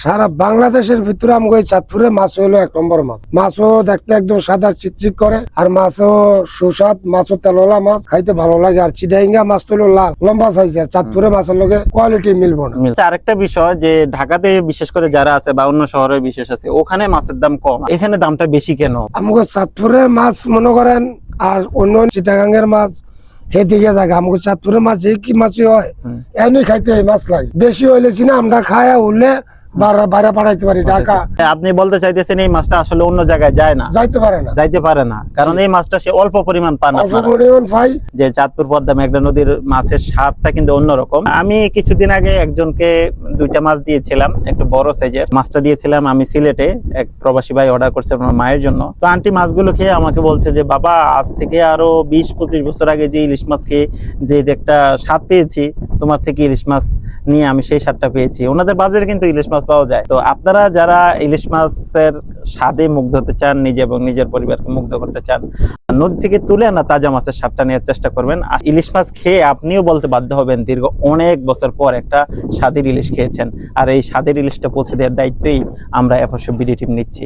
সারা বাংলাদেশের ভিতরে আমাকে এই চাঁদপুরে মাছ হলো 1 নম্বর মাছ। মাছও দেখতে একদম সাদা চিকচিক করে, আর মাছও সুস্বাদ, মাছও তেলওয়ালা মাছ, খাইতে ভালো লাগে। আর চিটাইঙ্গা মাছ তো হলো লাল লম্বা সাইজের, চাঁদপুরে মাছের লগে কোয়ালিটি মিলবো না। আরেকটা বিষয় যে ঢাকাতে বিশেষ করে যারা আছে বা অন্য শহরে বিশেষ আছে, ওখানে মাছের দাম কম, এখানে দামটা বেশি কেন? আমাকে চাঁদপুরের মাছ মনে করেন আর অন্য চিটাগাঙ্গের মাছ সেদিকে জায়গা, আমাকে চাঁদপুরের মাছ এই কি মাছই হয় এমনি খাইতে এই মাছ লাগে। বেশি হইলে চিনা আমরা খায়া উঠলে বাইরে পাঠাইতে পারি ঢাকা। আপনি বলতে চাইতেছেন এই মাছটা আসলে অন্য জায়গায় যায় না, যাইতে পারে না, কারণ এই মাছটা সে অল্প পরিমাণ পান। ভাই যে চাঁদপুর পদ্মা মেঘনা নদীর মাছের স্বাদটা কিন্তু অন্যরকম। আমি কিছুদিন আগে একজনকে 2টা মাছ দিয়েছিলাম, একটু বড় সাইজের মাছটা দিয়েছিলাম আমি সিলেটে, এক প্রবাসী ভাই অর্ডার করছে আমার মায়ের জন্য। তো আন্টি মাছগুলো খেয়ে আমাকে বলছে যে বাবা, আজ থেকে আরো 20-25 বছর আগে যে ইলিশ মাছ খেয়ে যে একটা স্বাদ পেয়েছি, তোমার থেকে ইলিশ মাছ নিয়ে আমি সেই স্বাদটা পেয়েছি। ওনাদের বাজারে কিন্তু ইলিশ মাছ পাওয়া যায়। তো আপনারা যারা ইলিশ মাছের স্বাদে মুগ্ধ হতে চান, নিজে এবং নিজের পরিবারকে মুগ্ধ করতে চান, নদী থেকে তুলে আনা তাজা মাছের স্বাদটা নেওয়ার চেষ্টা করবেন। আর ইলিশ মাছ খেয়ে আপনিও বলতে বাধ্য হবেন দীর্ঘ অনেক বছর পর একটা স্বাদের ইলিশ খেয়েছেন। আর এই স্বাদের ইলিশটা পৌঁছে দেওয়ার দায়িত্বই আমরা FSO বিডি টিম নিচ্ছি।